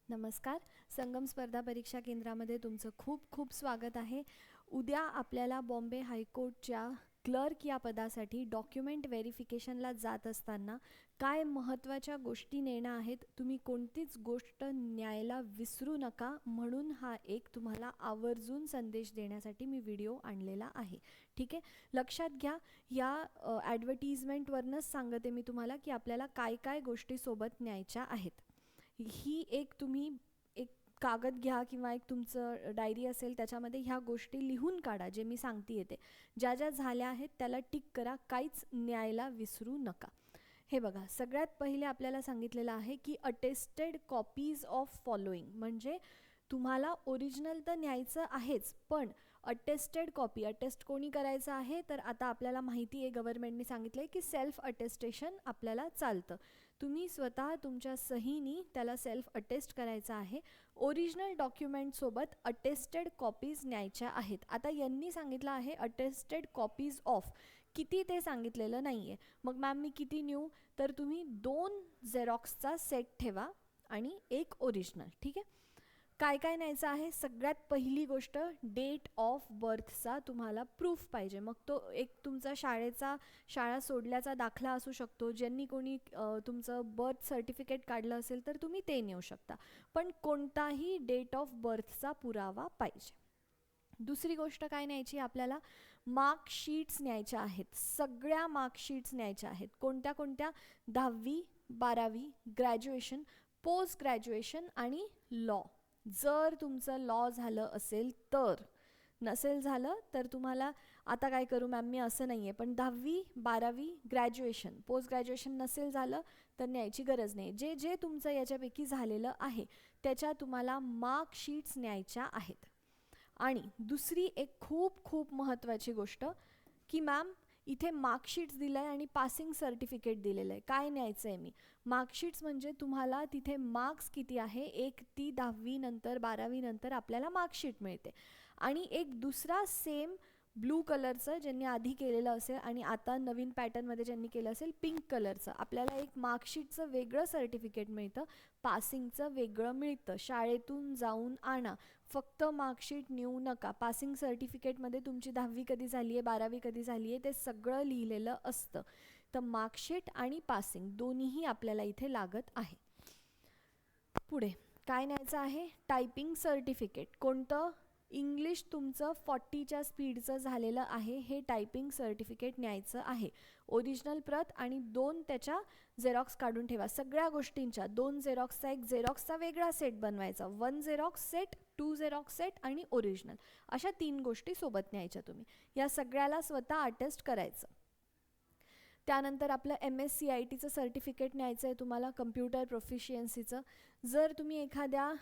नमस्कार. संगम स्पर्धा परीक्षा केंद्रामध्ये तुमचं खूप खूप स्वागत आहे. उद्या आपल्याला बॉम्बे हायकोर्टच्या क्लर्क या पदासाठी डॉक्युमेंट व्हेरिफिकेशनला जात असताना काय महत्त्वाच्या गोष्टी नेणं आहेत, तुम्ही कोणतीच गोष्ट न्यायला विसरू नका, म्हणून हा एक तुम्हाला आवर्जून संदेश देण्यासाठी मी व्हिडिओ आणलेला आहे. ठीक आहे, लक्षात घ्या. या ॲडव्हर्टिजमेंटवरनंच सांगते मी तुम्हाला की आपल्याला काय काय गोष्टी सोबत न्यायच्या आहेत. ही एक तुम्ही एक कागद घ्या किंवा एक तुमचं डायरी असेल, त्याच्यामध्ये ह्या गोष्टी लिहून काढा. जे मी सांगते येते, ज्या ज्या झाल्या आहेत त्याला टिक करा, काहीच न्यायला विसरू नका. हे बघा, सगळ्यात पहिले आपल्याला सांगितलेलं आहे की अटेस्टेड कॉपीज ऑफ फॉलोइंग, म्हणजे तुम्हाला ओरिजिनल तर न्यायचं आहेच, पण अटेस्टेड कॉपी अटेस्ट कोणी करायचं आहे, तर आता आपल्याला माहिती आहे, गव्हर्नमेंटने सांगितलं आहे की सेल्फ अटेस्टेशन आपल्याला चालतं. तुम्ही स्वतः तुमच्या सहीनी त्याला सेल्फ अटेस्ट करायचं आहे. ओरिजिनल डॉक्युमेंटसोबत अटेस्टेड कॉपीज न्यायच्या आहेत. आता यांनी सांगितलं आहे अटेस्टेड कॉपीज ऑफ, किती ते सांगितलेलं नाही आहे. मग मॅम मी किती नेऊ, तर तुम्ही 2 झेरॉक्सचा सेट ठेवा आणि एक ओरिजिनल. ठीक आहे, काय काय न्यायचं आहे. सगळ्यात पहिली गोष्ट, डेट ऑफ बर्थचा तुम्हाला प्रूफ पाहिजे. मग तो एक तुमचा शाळा सोडल्याचा दाखला असू शकतो. ज्यांनी कोणी तुमचं बर्थ सर्टिफिकेट काढलं असेल तर तुम्ही ते नेऊ शकता, पण कोणताही डेट ऑफ बर्थचा पुरावा पाहिजे. दुसरी गोष्ट काय न्यायची, आपल्याला मार्कशीट्स न्यायच्या आहेत. सगळ्या मार्कशीट्स न्यायच्या आहेत. कोणत्या कोणत्या, 10वी 12वी, ग्रॅज्युएशन, पोस्ट ग्रॅज्युएशन आणि लॉ. जर तुमचं लॉ झालं असेल तर, नसेल झालं तर तुम्हाला आता काय करू मॅम मी, असं नाही आहे, पण 10वी 12वी ग्रॅज्युएशन, पोस्ट ग्रॅज्युएशन नसेल झालं तर न्यायची गरज नाही. जे जे तुमचं याच्यापैकी झालेलं आहे त्याच्या तुम्हाला मार्कशीट्स न्यायच्या आहेत. आणि दुसरी एक खूप खूप महत्त्वाची गोष्ट की मॅम इथे मार्कशीट्स दिलं आहे आणि पासिंग सर्टिफिकेट दिलेलं आहे, काय न्यायचं आहे मी. मार्कशीट्स म्हणजे तुम्हाला तिथे मार्क्स किती आहे, एक ती 10वी नंतर 12वी नंतर आपल्याला मार्कशीट मिळते. आणि एक दुसरा सेम ब्लू कलरचं, ज्यांनी आधी केलेलं असेल आणि आता नवीन पॅटर्नमध्ये ज्यांनी केलं असेल पिंक कलरचं, आपल्याला एक मार्कशीटचं वेगळं सर्टिफिकेट मिळतं, पासिंगचं वेगळं मिळतं. शाळेतून जाऊन आणा, फक्त मार्कशीट नेऊ नका. पासिंग सर्टिफिकेटमध्ये तुमची 10वी कधी झाली आहे, 12वी कधी झाली आहे ते सगळं लिहिलेलं असतं. तर मार्कशीट आणि पासिंग दोन्हीही आपल्याला इथे लागत आहे. पुढे काय न्यायचं आहे, टायपिंग सर्टिफिकेट. कोणतं, इंग्लिश तुमचं 40च्या स्पीडचं झालेलं आहे हे टायपिंग सर्टिफिकेट न्यायचं आहे. ओरिजिनल प्रत आणि 2 त्याच्या झेरॉक्स काढून ठेवा. सगळ्या गोष्टींच्या 2 झेरॉक्सचा एक झेरॉक्सचा वेगळा सेट बनवायचा. 1 झेरॉक्स सेट, 2 झेरॉक्स सेट आणि ओरिजिनल, अशा 3 गोष्टी सोबत न्यायच्या तुम्ही. या सगळ्याला स्वतः अटेस्ट करायचं. त्यानंतर आपलं MSCITचं सर्टिफिकेट न्यायचं आहे तुम्हाला, कम्प्युटर प्रोफिशियन्सीचं. जर तुम्ही एखाद्या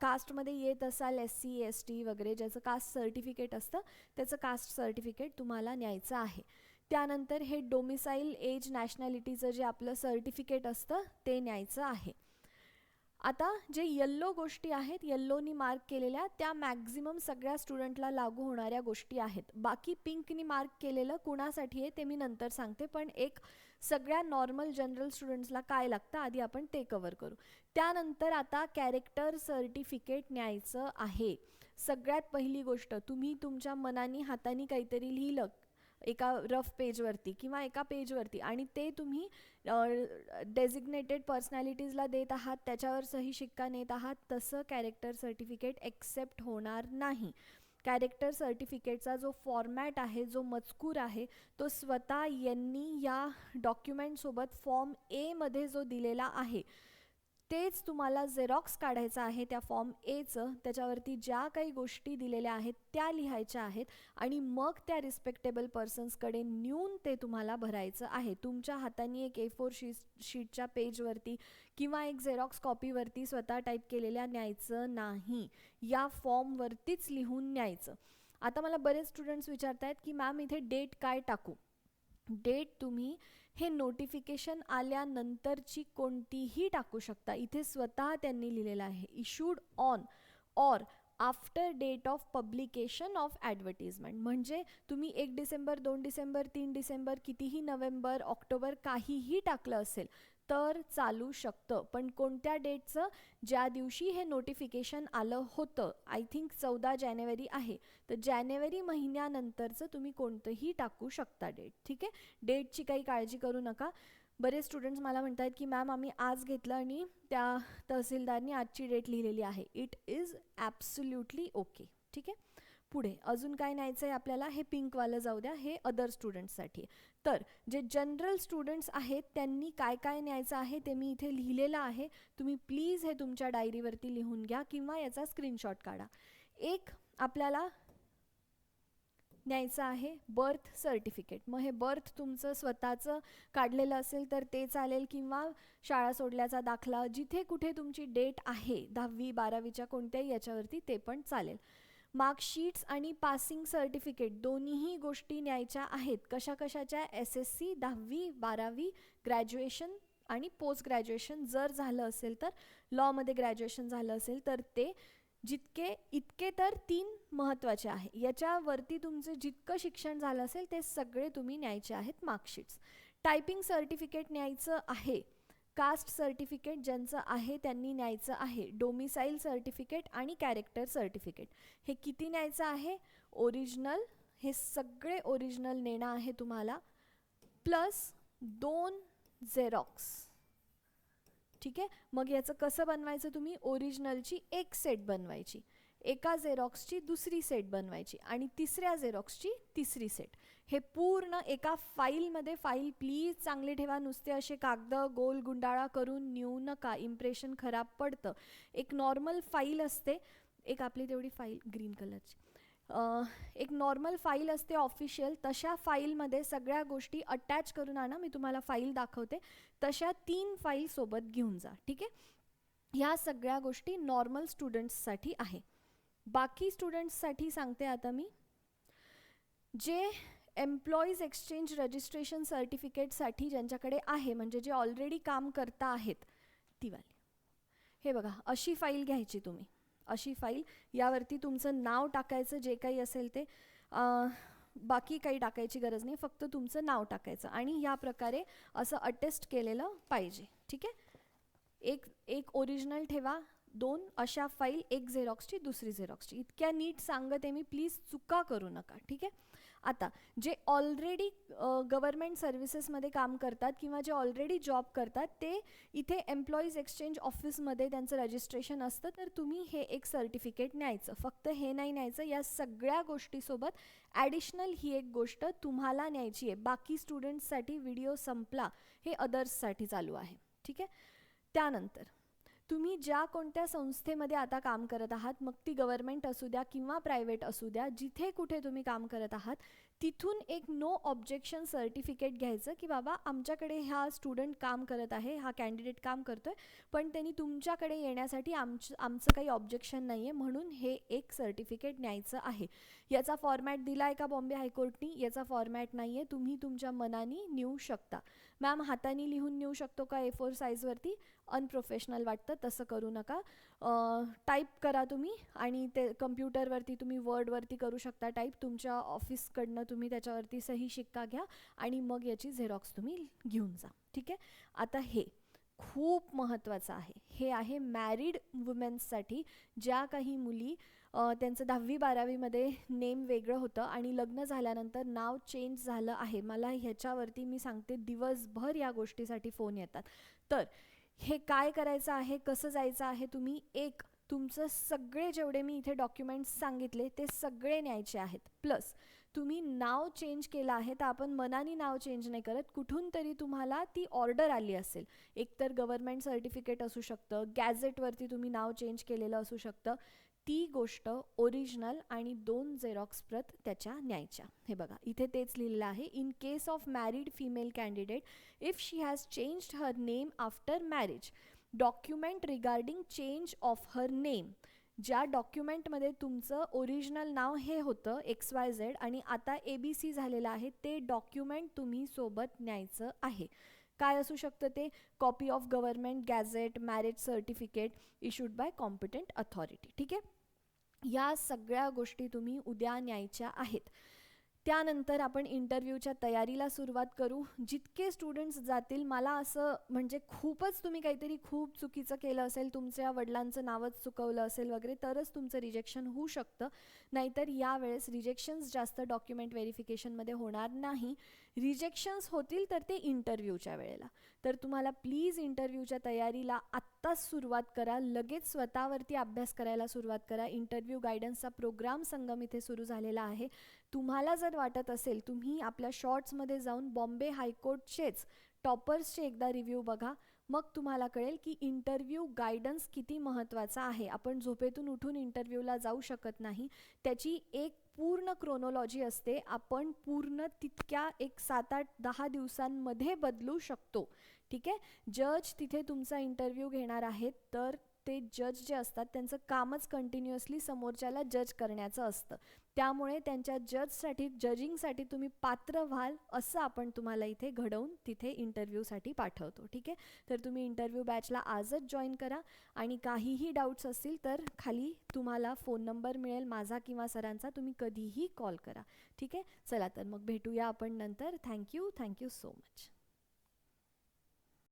कास्टमध्ये येत असाल, SC ST वगैरे, ज्याचं कास्ट सर्टिफिकेट असतं त्याचं कास्ट सर्टिफिकेट तुम्हाला न्यायचं आहे. त्यानंतर हे डोमिसाईल एज नॅशनॅलिटीचं जे आपलं सर्टिफिकेट असतं ते न्यायचं आहे. आता जे येल्लो गोष्टी आहेत, येल्लोनी मार्क केलेल्या, त्या मॅक्झिमम सगळ्या स्टुडंटला लागू होणाऱ्या गोष्टी आहेत. बाकी पिंकनी मार्क केलेलं कुणासाठी आहे ते मी नंतर सांगते, पण एक सगळ्या नॉर्मल जनरल स्टुडंट्सला काय लागतं आधी आपण ते कवर करू. त्यानंतर आता कॅरेक्टर सर्टिफिकेट न्यायचं आहे. सगळ्यात पहिली गोष्ट, तुम्ही तुमच्या मनाने हाताने काहीतरी लिहिलं एका रफ पेजवरती किंवा एका पेजवरती आणि ते तुम्ही डेझिग्नेटेड पर्सनॅलिटीजला देत आहात, त्याच्यावर सही शिक्का नेत आहात, तसं कॅरेक्टर सर्टिफिकेट एक्सेप्ट होणार नाही. कॅरेक्टर सर्टिफिकेटचा जो फॉर्मॅट आहे, जो मजकूर आहे, तो स्वतः यांनी या डॉक्युमेंटसोबत फॉर्म A मध्ये जो दिलेला आहे तेच तुम्हाला झेरॉक्स काढायचं आहे त्या फॉर्म Aचं. त्याच्यावरती ज्या काही गोष्टी दिलेल्या आहेत त्या लिहायच्या आहेत आणि मग त्या रिस्पेक्टेबल पर्सन्सकडे नेऊन ते तुम्हाला भरायचं आहे. तुमच्या हाताने एक A4 शीटच्या पेजवरती किंवा एक झेरॉक्स कॉपीवरती स्वतः टाईप केलेल्या न्यायचं नाही, या फॉर्मवरतीच लिहून न्यायचं. आता मला बरेच स्टुडंट्स विचारत आहेत की मॅम इथे डेट काय टाकू. डेट तुम्ही हे नोटिफिकेशन आल्यानंतरची कोणतीही टाकू शकता. इथे स्वतः त्यांनी लिहिलेलं आहे, issued on or after date of publication of advertisement. म्हणजे तुम्ही 1 डिसेंबर 2 डिसेंबर 3 डिसेंबर कितीही नोव्हेंबर ऑक्टोबर काहीही टाकलं असेल तर चालू शकतं. पण कोणत्या डेटचं? ज्या दिवशी हे नोटिफिकेशन आलं होतं, आय थिंक 14 जानेवारी आहे, तर जानेवारी महिन्यानंतरचं तुम्ही कोणतंही टाकू शकता डेट. ठीक आहे, डेटची काही काळजी करू नका. बरेच स्टुडंट्स मला म्हणतात की मॅम आम्ही आज घेतलं आणि त्या तहसीलदारनी आजची डेट लिहिलेली आहे. It is absolutely okay. ठीक आहे, पुढे अजून काय न्यायचं आहे आपल्याला? हे पिंकवालं जाऊ द्या, हे अदर स्टुडंट्ससाठी. तर जे जनरल स्टुडंट्स आहेत त्यांनी काय काय न्यायचं आहे ते मी इथे लिहिलेलं आहे. तुम्ही प्लीज हे तुमच्या डायरीवरती लिहून घ्या किंवा याचा स्क्रीनशॉट काढा. एक आपल्याला न्यायचं आहे बर्थ सर्टिफिकेट. मग हे बर्थ तुमचं स्वतःचं काढलेलं असेल तर ते चालेल, किंवा शाळा सोडल्याचा दाखला, जिथे कुठे तुमची डेट आहे 10वी 12वीच्या कोणत्याही याच्यावरती ते पण चालेल. मार्कशीट्स आणि पासिंग सर्टिफिकेट दोन्हीही गोष्टी न्यायच्या आहेत. कशा कशाच्या? SSC 10वी 12वी, ग्रॅज्युएशन आणि पोस्ट ग्रॅज्युएशन जर झालं असेल तर, लॉमध्ये ग्रॅज्युएशन झालं असेल तर ते. जितके इतके तर 3 महत्त्वाचे आहे. याच्यावरती तुमचं जितकं शिक्षण झालं असेल ते सगळे तुम्ही न्यायचे आहेत मार्कशीट्स. टायपिंग सर्टिफिकेट न्यायचं आहे. कास्ट सर्टिफिकेट ज्यांचं आहे त्यांनी न्यायचं आहे. डोमिसाईल सर्टिफिकेट आणि कॅरेक्टर सर्टिफिकेट हे किती न्यायचं आहे? ओरिजिनल, हे सगळे ओरिजिनल नेणं आहे तुम्हाला, प्लस 2 झेरॉक्स. ठीक आहे, मग याचं कसं बनवायचं? तुम्ही ओरिजिनलची एक सेट बनवायची, एका झेरॉक्सची दुसरी सेट बनवायची आणि तिसऱ्या झेरॉक्सची तिसरी सेट. हे पूर्ण एका फाईलमध्ये. फाईल प्लीज चांगले ठेवा, नुसते असे कागद गोल गुंडाळा करून नेऊ नका, इम्प्रेशन खराब पडतं. एक नॉर्मल फाईल असते, एक आपली तेवढी फाईल ग्रीन कलरची, एक नॉर्मल फाईल असते ऑफिशियल, तशा फाईलमध्ये सगळ्या गोष्टी अटॅच करून आणा. मी तुम्हाला फाईल दाखवते, तशा 3 फाईल सोबत घेऊन जा. ठीक आहे, ह्या सगळ्या गोष्टी नॉर्मल स्टुडंट्ससाठी आहे. बाकी स्टुडंट्ससाठी सांगते आता मी. जे एम्प्लॉईज एक्सचेंज रजिस्ट्रेशन सर्टिफिकेटसाठी ज्यांच्याकडे आहे, म्हणजे जे ऑलरेडी काम करता आहेत ती वाली, हे बघा अशी फाईल घ्यायची तुम्ही. अशी फाईल, यावरती तुमचं नाव टाकायचं जे काही असेल ते, बाकी काही टाकायची गरज नाही, फक्त तुमचं नाव टाकायचं आणि या प्रकारे असं अटेस्ट केलेलं पाहिजे. ठीक आहे, एक ओरिजिनल ठेवा, 2 अशा फाईल, एक झेरॉक्सची दुसरी झेरॉक्सची. इतक्या नीट सांगते मी, प्लीज चुका करू नका. ठीक आहे, आता जे ऑलरेडी गव्हर्मेंट सर्व्हिसेसमध्ये काम करतात किंवा जे ऑलरेडी जॉब करतात ते इथे एम्प्लॉईज एक्सचेंज ऑफिसमध्ये त्यांचं रजिस्ट्रेशन असतं, तर तुम्ही हे एक सर्टिफिकेट न्यायचं. फक्त हे नाही न्यायचं, या सगळ्या गोष्टीसोबत ॲडिशनल ही एक गोष्ट तुम्हाला न्यायची आहे. बाकी स्टुडंट्ससाठी व्हिडिओ संपला, हे अदर्ससाठी चालू आहे. ठीक आहे, त्यानंतर तुम्ही ज्या कोणत्या संस्थेमध्ये आता काम करत आहात, मग ती गव्हर्मेंट असू द्या किंवा प्रायव्हेट असू द्या, जिथे कुठे तुम्ही काम करत आहात तिथून एक नो ऑब्जेक्शन सर्टिफिकेट घ्यायचं की बाबा आमच्याकडे हा स्टुडंट काम करत आहे, हा कॅन्डिडेट काम करतोय, पण त्यांनी तुमच्याकडे येण्यासाठी आमचं काही ऑब्जेक्शन नाही आहे, म्हणून हे एक सर्टिफिकेट न्यायचं आहे. याचा फॉर्मॅट दिला आहे का बॉम्बे हायकोर्टनी? याचा फॉर्मॅट नाही आहे, तुम्ही तुमच्या मनाने नेऊ शकता. मॅम हाताने लिहून नेऊ शकतो का A4 साईजवरती? अनप्रोफेशनल वाटतं, तसं करू नका. टाईप करा तुम्ही आणि ते कम्प्युटरवरती तुम्ही वर्डवरती करू शकता टाईप. तुमच्या ऑफिसकडनं तुम्ही त्याच्यावरती सही शिक्का घ्या आणि मग याची झेरॉक्स तुम्ही घेऊन जा. ठीक आहे, आता हे खूप महत्त्वाचं आहे. हे आहे मॅरिड वुमेन्ससाठी. ज्या काही मुली त्यांचं 10वी 12वीमध्ये नेम वेगळं होतं आणि लग्न झाल्यानंतर नाव चेंज झालं आहे. मला ह्याच्यावरती मी सांगते दिवसभर या गोष्टीसाठी फोन येतात. तर हे काय करायचं आहे, कसं जायचं आहे? तुम्ही एक तुमचं सगळे जेवढे मी इथे डॉक्युमेंट्स सांगितले ते सगळे न्यायचे आहेत. प्लस तुम्ही नाव चेंज केलं आहे, तर आपण मनाने नाव चेंज नाही करत, कुठून तरी तुम्हाला ती ऑर्डर आली असेल. एकतर गव्हर्मेंट सर्टिफिकेट असू शकतं, गॅझेटवरती तुम्ही नाव चेंज केलेलं असू शकतं. ती गोष्ट ओरिजिनल आणि 2 झेरॉक्स प्रत त्याच्या न्यायच्या. हे बघा इथे तेच लिहिलेलं आहे. In case of married female candidate, if she has changed her name after marriage, document regarding change of her name. ज्या डॉक्युमेंटमध्ये तुमचं ओरिजिनल नाव हे होतं XYZ आणि आता ABC झालेलं आहे, ते डॉक्युमेंट तुम्ही सोबत न्यायचं आहे. काय असू शकतं ते? Copy of government gadget, marriage certificate issued by competent authority. ठीक आहे, या सगळ्या गोष्टी तुम्ही उद्या न्यायच्या आहेत. त्यानंतर आपण इंटरव्ह्यूच्या तयारीला सुरुवात करू. जितके स्टुडंट्स जातील, मला असं म्हणजे खूपच तुम्ही काहीतरी खूप चुकीचं केलं असेल, तुमच्या वडिलांचं नावच चुकवलं असेल वगैरे, तरच तुमचं रिजेक्शन होऊ शकतं. नाहीतर यावेळेस रिजेक्शन्स जास्त डॉक्युमेंट व्हेरिफिकेशनमध्ये होणार नाही. रिजेक्शन्स होतील तर ते इंटरव्ह्यूच्या वेळेला. तर तुम्हाला प्लीज इंटरव्ह्यूच्या तयारीला आत्ताच सुरुवात करा. लगेच स्वतःवरती अभ्यास करायला सुरुवात करा. इंटरव्ह्यू गायडन्सचा प्रोग्राम संगम इथे सुरू झालेला आहे. तुम्हाला जर वाटत असेल, तुम्ही आपल्या शॉर्ट्समध्ये जाऊन बॉम्बे हायकोर्टचेच टॉपर्सचे एकदा रिव्ह्यू बघा. मग तुम्हाला कळेल की इंटरव्ह्यू गायडन्स किती महत्त्वाचा आहे. आपण झोपेतून उठून इंटरव्ह्यूला जाऊ शकत नाही. त्याची एक पूर्ण क्रोनॉलॉजी असते. आपण पूर्ण तितक्या एक 7-8-10 दिवसांमध्ये बदलू शकतो. ठीक आहे. जज तिथे तुमचा इंटरव्ह्यू घेणार आहेत, तर ते जज जे असतात त्यांचं कामच कंटिन्युअसली समोरच्याला जज करण्याचं असतं. त्यामुळे त्यांच्या जजिंगसाठी तुम्ही पात्र व्हाल असं आपण तुम्हाला इथे घडवून तिथे इंटरव्ह्यूसाठी पाठवतो. ठीक आहे. तर तुम्ही इंटरव्ह्यू बॅचला आजच जॉईन करा आणि काहीही डाऊट्स असतील तर खाली तुम्हाला फोन नंबर मिळेल माझा किंवा सरांचा, तुम्ही कधीही कॉल करा. ठीक आहे. चला तर मग भेटूया आपण नंतर. Thank you so much.